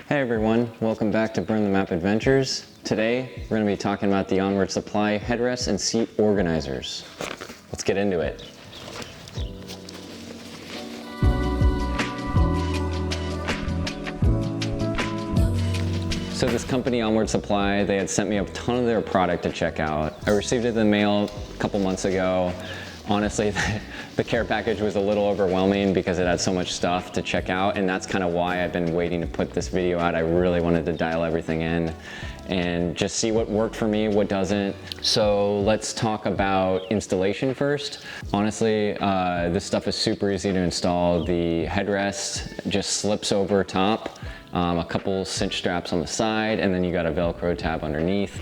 Hey everyone, welcome back to Burn the Map Adventures. Today we're going to be talking about the ONWRD Supply headrests and seat organizers. Let's get into it. So this company, ONWRD Supply, they had sent me a ton of their product to check out. I received it in the mail a couple months ago. Honestly, the care package was a little overwhelming because it had so much stuff to check out, and that's kind of why I've been waiting to put this video out. I really wanted to dial everything in and just see what worked for me, what doesn't. So let's talk about installation first. Honestly, this stuff is super easy to install. The headrest just slips over top, a couple cinch straps on the side, and then you got a Velcro tab underneath.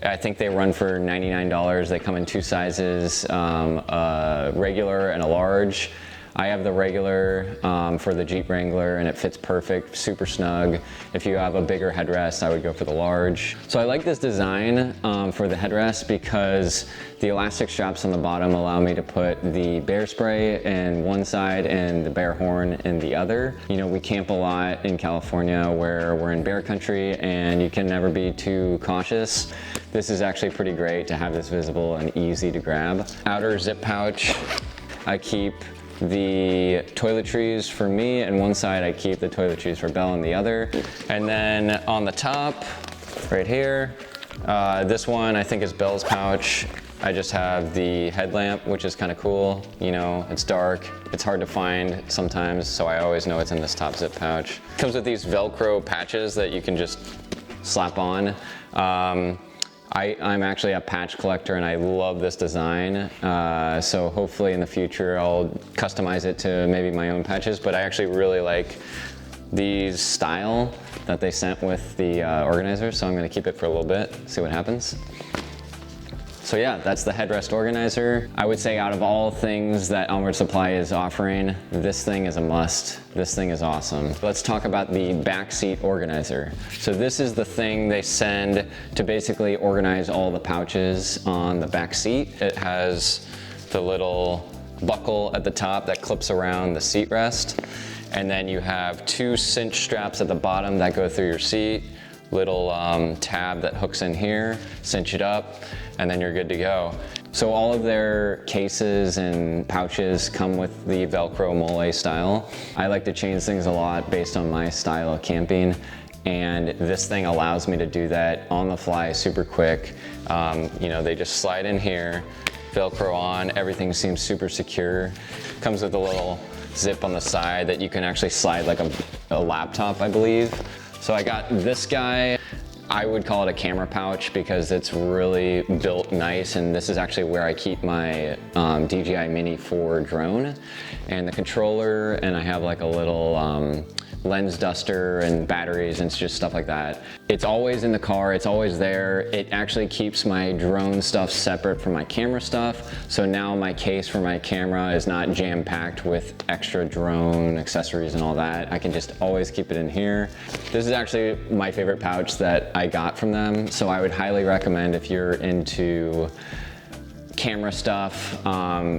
I think they run for $99. They come in two sizes, a regular and a large. I have the regular for the Jeep Wrangler and it fits perfect, super snug. If you have a bigger headrest, I would go for the large. So I like this design for the headrest because the elastic straps on the bottom allow me to put the bear spray in one side and the bear horn in the other. You know, we camp a lot in California where we're in bear country and you can never be too cautious. This is actually pretty great to have this visible and easy to grab. Outer zip pouch, I keep the toiletries for me, and one side I keep the toiletries for Belle and the other. And then on the top, right here, this one I think is Belle's pouch. I just have the headlamp, which is kind of cool. You know, it's dark, it's hard to find sometimes, so I always know it's in this top zip pouch. Comes with these Velcro patches that you can just slap on. I'm actually a patch collector and I love this design. So hopefully in the future I'll customize it to maybe my own patches, but I actually really like these style that they sent with the organizer. So I'm gonna keep it for a little bit, see what happens. So yeah, that's the headrest organizer. I would say out of all things that ONWRD Supply is offering, this thing is a must. This thing is awesome. Let's talk about the back seat organizer. So this is the thing they send to basically organize all the pouches on the back seat. It has the little buckle at the top that clips around the seat rest. And then you have two cinch straps at the bottom that go through your seat. Little tab that hooks in here, cinch it up, and then you're good to go. So all of their cases and pouches come with the Velcro mole style. I like to change things a lot based on my style of camping, and this thing allows me to do that on the fly super quick. You know, they just slide in here, Velcro on, everything seems super secure. Comes with a little zip on the side that you can actually slide like a laptop, I believe. So I got this guy. I would call it a camera pouch because it's really built nice, and this is actually where I keep my DJI Mini 4 drone and the controller, and I have like a little lens duster and batteries and just stuff like that. It's always in the car, it's always there. It actually keeps my drone stuff separate from my camera stuff, so now my case for my camera is not jam-packed with extra drone accessories and all that. I can just always keep it in here. This is actually my favorite pouch that I got from them, so I would highly recommend if you're into camera stuff.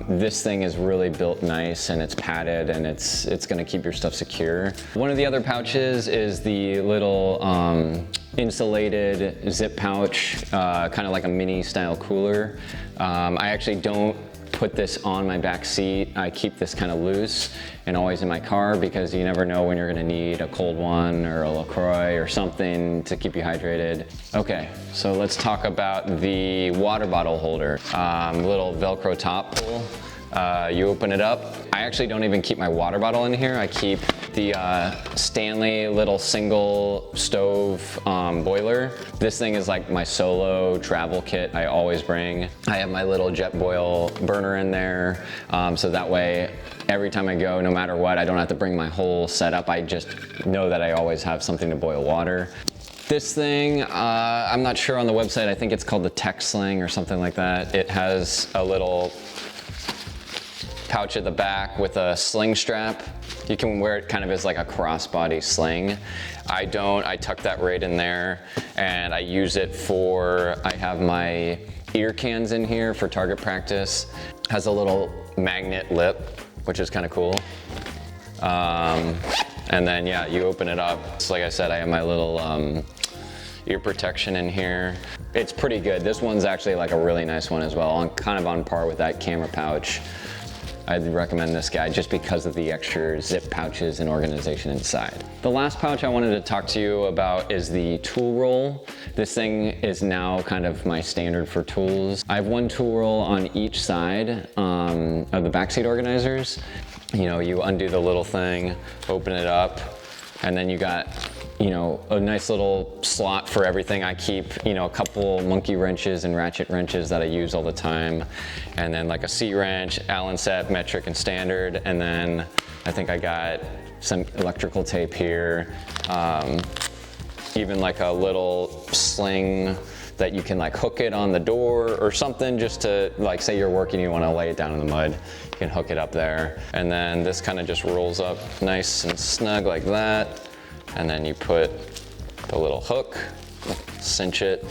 This thing is really built nice and it's padded and it's gonna keep your stuff secure. One of the other pouches is the little insulated zip pouch, kind of like a mini style cooler. I actually don't put this on my back seat. I keep this kind of loose and always in my car because you never know when you're gonna need a cold one or a LaCroix or something to keep you hydrated. Okay, so let's talk about the water bottle holder. Little Velcro top pull. You open it up. I actually don't even keep my water bottle in here. I keep the Stanley little single stove boiler. This thing is like my solo travel kit I always bring. I have my little Jetboil burner in there, so that way every time I go, no matter what, I don't have to bring my whole setup. I just know that I always have something to boil water. This thing, I'm not sure on the website, I think it's called the Tech Sling or something like that. It has a little pouch at the back with a sling strap. You can wear it kind of as like a crossbody sling. I don't, I tuck that right in there and I use it for, I have my ear cans in here for target practice. Has a little magnet lip, which is kind of cool. And then yeah, you open it up. So like I said, I have my little ear protection in here. It's pretty good. This one's actually like a really nice one as well, kind of on par with that camera pouch. I'd recommend this guy just because of the extra zip pouches and organization inside. The last pouch I wanted to talk to you about is the tool roll. This thing is now kind of my standard for tools. I have one tool roll on each side of the backseat organizers. You know, you undo the little thing, open it up, and then you got, you know, a nice little slot for everything. I keep, you know, a couple monkey wrenches and ratchet wrenches that I use all the time. And then like a C-wrench, Allen set, metric and standard. And then I think I got some electrical tape here. Even like a little sling that you can like hook it on the door or something, just to like, say you're working, you wanna lay it down in the mud, you can hook it up there. And then this kind of just rolls up nice and snug like that. And then you put the little hook, cinch it,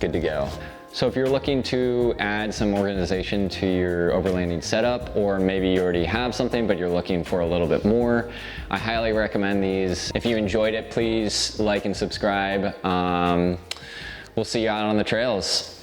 good to go. So if you're looking to add some organization to your overlanding setup, or maybe you already have something but you're looking for a little bit more, I highly recommend these. If you enjoyed it, please like and subscribe. We'll see you out on the trails.